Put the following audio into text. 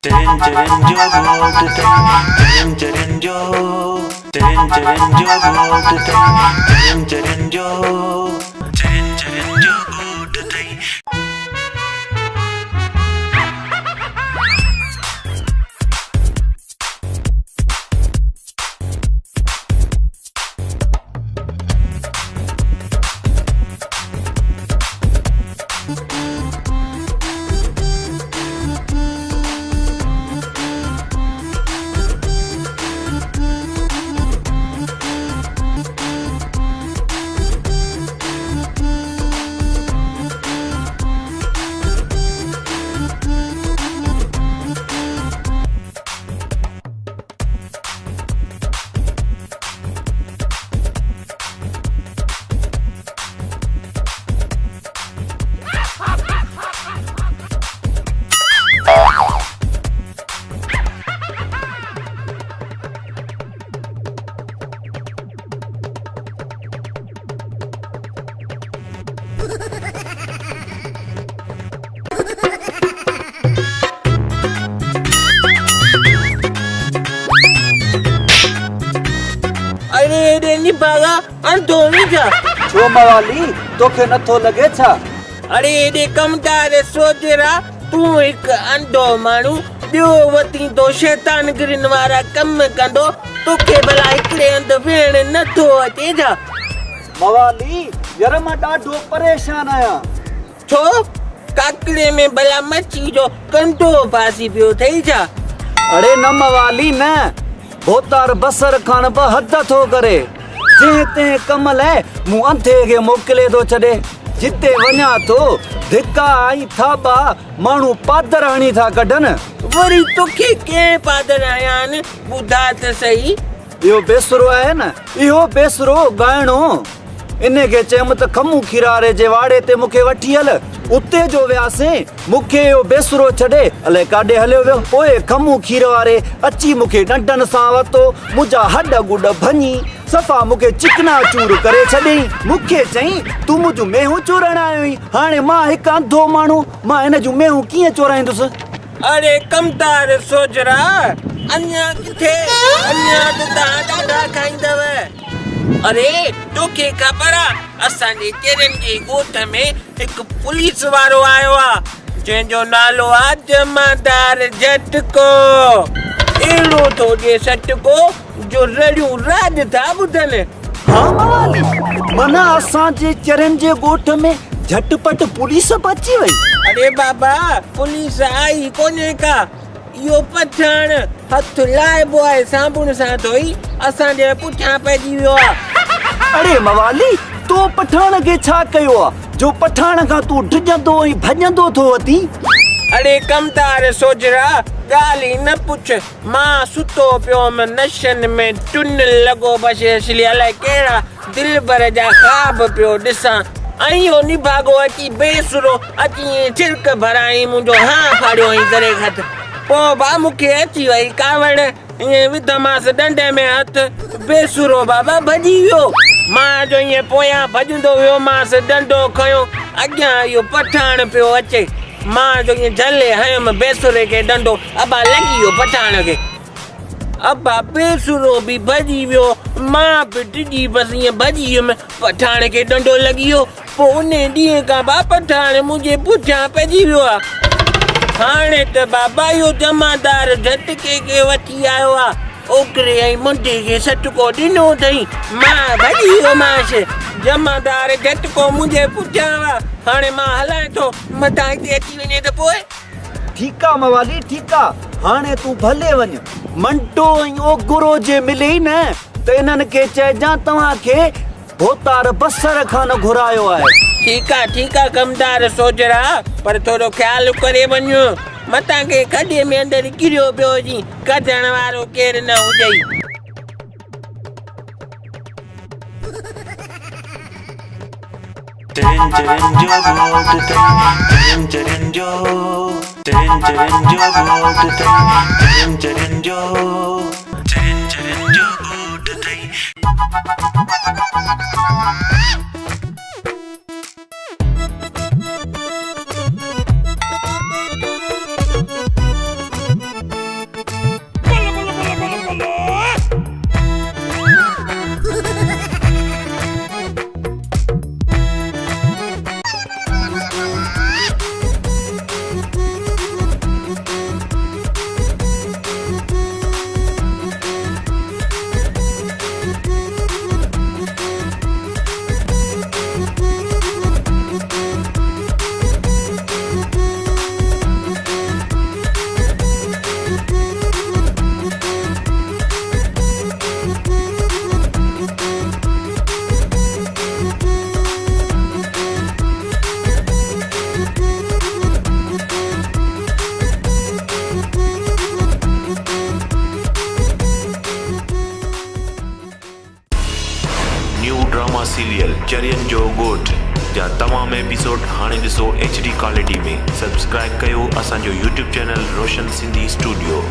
Terin terin jo bolt terin terin jo terin terin jo bolt terin terin jo bolt terin. अरे रेनी बागा अंधोनी जा छो मवाली तोखे नथो लगे छा? अरे एडे कमदार सोचरा तू एक अंधो मानू ॿियो वती तो शैतान गिरिन वारा कम कंदो तोखे भला हिकिड़े हंध वेहण नथो अचे छा? मवाली यार मां ॾाढो परेशान आहियां। छो काकड़े में भला मच्छी जो कंटो फासी पियो थई छा? अरे न मवाली न भोतार बसर खान ब हद थो करे जंहिं तंहिं कम लाइ मूं अंधे खे मोकिले थो छॾे। जिते वञा थो धिका ऐं थाॿा माण्हू पादर हणी था कढनि। वरी तोखे कंहिं पादर आया आहिनि ॿुधा त सही। इहो बेसरो आहे न, इहो बेसरो ॻाइणो इन खे चयमि त खमू खीरारे जे वाड़े ते मूंखे वठी हल। उते जो वियासीं मूंखे इहो बेसरो छॾे अलाए काॾे हलियो वियो। पोइ खमू खीर वारे अची मूंखे डंडनि सां वरितो, मुंहिंजा हॾ गुॾ भञी सफ़ा मूंखे चिकना चूर करे छॾियईं। मूंखे चई तूं मुंहिंजूं मेहूं चोरण आयो आहीं। हाणे मां हिकु अंधो माण्हू मां हिन जूं मेहूं कीअं चोराईंदुसि? अरे कमदार सोचरा अञा किथे अञा त तव्हां ॾाढा खाईंदव। अरे तोखे ख़बर आहे असांजे चेरनि जे ॻोठ में हिकु पुलिस वारो आयो आहे जंहिंजो नालो आहे जमादार झटको। अहिड़ो थो ॾिए सटको जो रड़ियूं राज था ॿुधनि। हाँ मवाली माना असांजे चरनि जे ॻोठ में झटपट पुलिस बि अची वई। अरे बाबा पुलिस आई कोन्हे का, इहो पठाण हथ लाइबो आहे साबुण सां धोई असांजे पुठियां पइजी वियो आहे। अरे मवाली तो पठाण खे छा कयो आहे जो पठाण खां तूं डिॼंदो ऐं भॼंदो थो अची? अरे कमदार सोजरा ॻाल्हि ई न पुछ। मां सुतो पियो हुअमि नशनि में टुन लॻो बसि असली अलाए कहिड़ा दिलि भर जा ख़्वाब पियो ॾिसां ऐं इहो निभागो अची बेसुरो अची छिड़क भराई मुंहिंजो हाँ फाड़ियो ऐं दरे हथ। पोइ बा मूंखे अची वई कावड़ ईअं विधमांसि डंडे में हथ बेसुरो बाबा भॼी वियो। मां जो ईअं पोयां भॼंदो वियोमांसि डंडो खयो अॻियां इहो पठाण पियो अचे। मां जो ईअं झले हयुमि बेसुरे खे डंडो अबा लॻी वियो पठाण खे। अबा बेसुरो बि भॼी वियो, मां बि डिॼी बसि ईअं भॼी वियुमि पठाण खे डंडो लॻी वियो। पोइ उन ॾींहं खां बा पठाण मुंहिंजे पुठियां पइजी वियो आहे। हाणे त बाबा इहो जमादार झटके खे वठी आयो आहे, ओकरे ऐं मुंडे खे सटको ॾिनो अथई। मां भॼी वियोमांसि, जमादार झटको मुंहिंजे पुठियां हुआ। हाणे मां हलां थो मथां हिते अची वञे त पोइ। ठीकु आहे मवाली ठीकु आहे, हाणे तूं भले वञ। मंटो ऐं ओगुरो जे मिले ई न त इन्हनि खे चइजां तव्हांखे भोतार बसर खान घुरायो आहे। ठीकु आहे कमदार सोजरा, पर थोरो ख़्यालु करे वञो मथां के खॾे में अंदरि किरियो पियो हुजी कढण वारो केरु न हुजई। Terin terin jo bolt terin terin jo bolt terin terin jo bolt serial चरियन जो गोठ जा तमाम एपिसोड हाणे ॾिसो HD क्वालिटी में। सब्सक्राइब कयो असांजो YouTube चैनल रोशन सिंधी स्टूडियो।